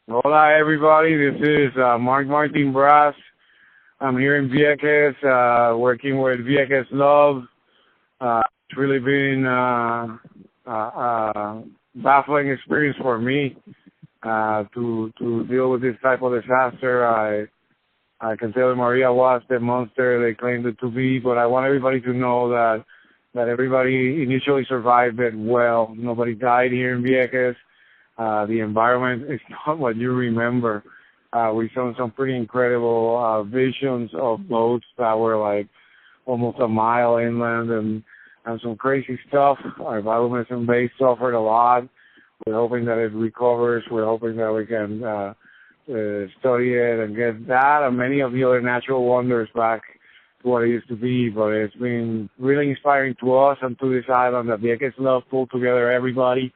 Hola, everybody. This is Mark Martin Brass. I'm here in Vieques, working with Vieques Love. It's really been a baffling experience for me to deal with this type of disaster. I can tell you Maria was the monster they claimed it to be, but I want everybody to know that everybody initially survived it well. Nobody died here in Vieques. The environment is not what you remember. We saw some pretty incredible visions of boats that were like almost a mile inland and some crazy stuff. Our bioluminescent base suffered a lot. We're hoping that it recovers. We're hoping that we can study it and get that and many of the other natural wonders back to what it used to be. But it's been really inspiring to us and to this island that Vieques Love pulled together everybody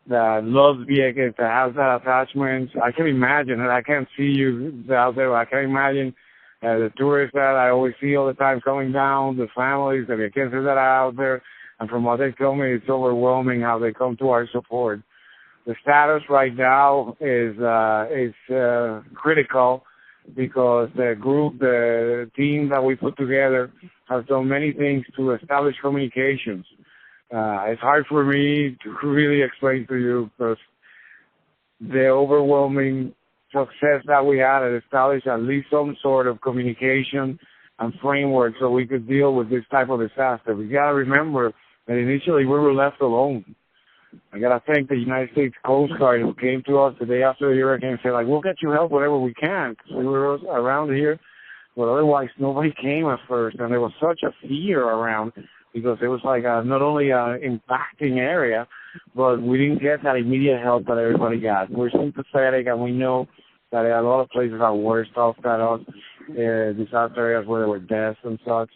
that loves Vieques, that has that attachment. I can imagine, and I can't see you out there, but I can imagine the tourists that I always see all the time coming down, the families, the Viequenses that are out there, and from what they tell me, it's overwhelming how they come to our support. The status right now is critical because the group, the team that we put together has done many things to establish communications. It's hard for me to really explain to you because the overwhelming success that we had at establish at least some sort of communication and framework so we could deal with this type of disaster. We got to remember that initially we were left alone. I got to thank the United States Coast Guard who came to us the day after the hurricane and said, like, we'll get you help whatever we can because we were around here. But otherwise, nobody came at first, and there was such a fear around because it was like not only an impacting area, but we didn't get that immediate help that everybody got. We're sympathetic, and we know that a lot of places are worse off than us, disaster areas where there were deaths and such.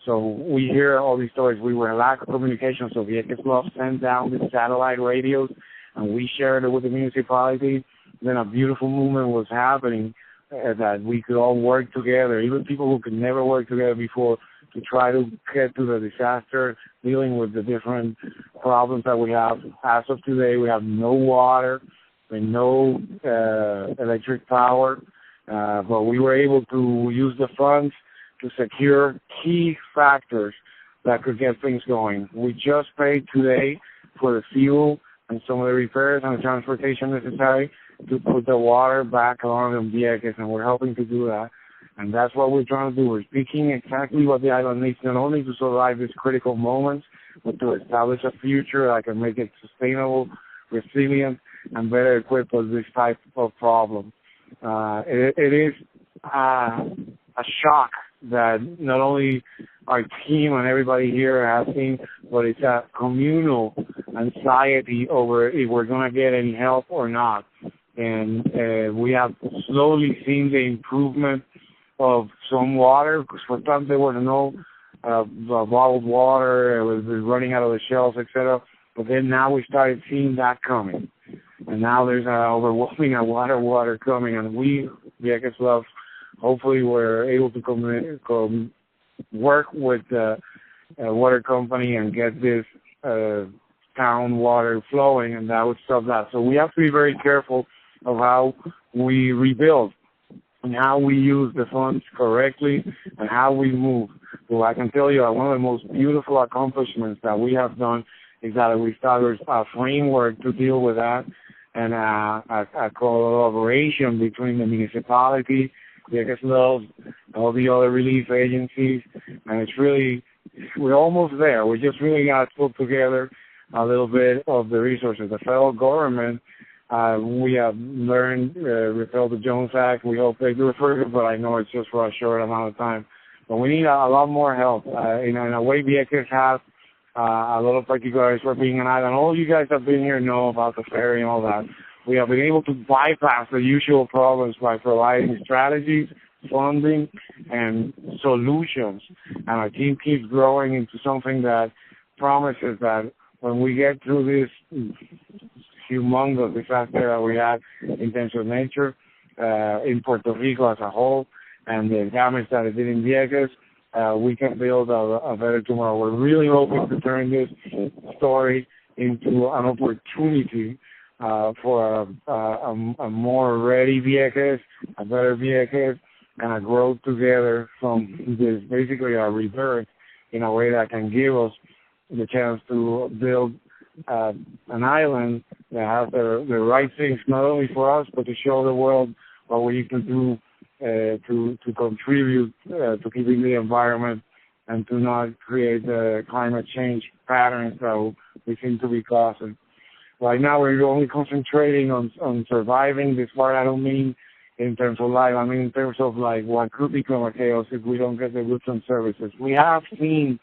So we hear all these stories. We were lack of communication, so Vieques Love sent down the satellite radios, and we shared it with the municipality. Then a beautiful movement was happening that we could all work together, even people who could never work together before, to try to get to the disaster, dealing with the different problems that we have. As of today, we have no water and no electric power, but we were able to use the funds to secure key factors that could get things going. We just paid today for the fuel and some of the repairs and the transportation necessary to put the water back on in Vieques, and we're helping to do that. And that's what we're trying to do. We're speaking exactly what the island needs, not only to survive these critical moments, but to establish a future that can make it sustainable, resilient, and better equipped for this type of problem. It is a shock that not only our team and everybody here has seen, but it's a communal anxiety over if we're going to get any help or not. And we have slowly seen the improvement of some water, because for times there was no bottled water, it was running out of the shelves, etc. But then now we started seeing that coming. And now there's an overwhelming water coming, and we, Vieques Love, hopefully we're able to work with the water company and get this town water flowing, and that would stop that. So we have to be very careful of how we rebuild and how we use the funds correctly and how we move. So I can tell you one of the most beautiful accomplishments that we have done is that we established a framework to deal with that and a collaboration between the municipality, Vieques Love, all the other relief agencies, and it's really, we're almost there. We just really got to put together a little bit of the resources. The federal government, we have learned, repeal the Jones Act. We hope they do it further, but I know it's just for a short amount of time. But we need a lot more help. In a way, Vieques has a lot of particulars for being an island. All you guys have been here know about the ferry and all that. We have been able to bypass the usual problems by providing strategies, funding, and solutions. And our team keeps growing into something that promises that when we get through this humongous disaster that we had in terms of nature in Puerto Rico as a whole, and the damage that it did in Vieques, we can build a better tomorrow. We're really hoping to turn this story into an opportunity for a more ready Vieques, a better Vieques, and a growth together from this basically a rebirth in a way that can give us the chance to build an island that has the right things not only for us but to show the world what we need to do to contribute to keeping the environment and to not create the climate change patterns that we seem to be causing. Right now we're only concentrating on surviving. This part I don't mean in terms of life, I mean in terms of like what could become a chaos if we don't get the goods and services. We have seen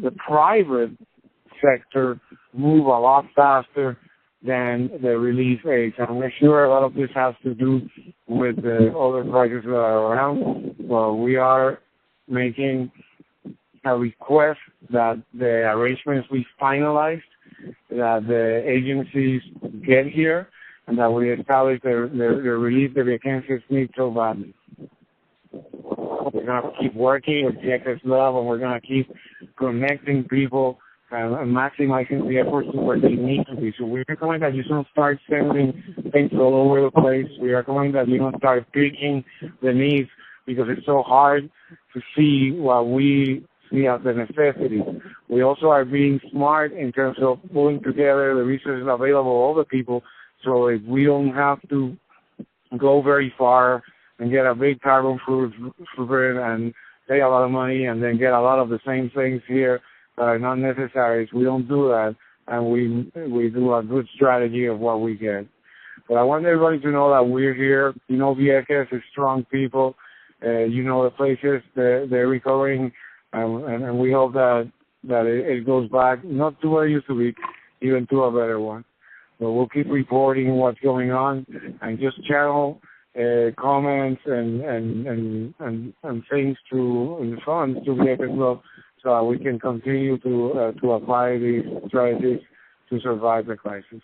the private sector move a lot faster than the relief aids. And I'm sure a lot of this has to do with the other crises that are around. Well, we are making a request that the arrangements we finalized, that the agencies get here, and that we establish the relief the vacancies need so badly. We're going to keep working with Vieques Love, and we're going to keep connecting people and maximizing the efforts to where they need to be. So we recommend that you don't start sending things all over the place. We recommend that you don't start picking the needs because it's so hard to see what we see as the necessity. We also are being smart in terms of pulling together the resources available to all the people so if we don't have to go very far and get a big carbon footprint and pay a lot of money and then get a lot of the same things here that are not necessary. We don't do that, and we do a good strategy of what we get. But I want everybody to know that we're here. You know, Vieques is strong people. You know the places they're recovering, and we hope that it goes back not to where it used to be, even to a better one. But we'll keep reporting what's going on and just channel comments and things to funds to Vieques Love, so that we can continue to apply these strategies to survive the crisis.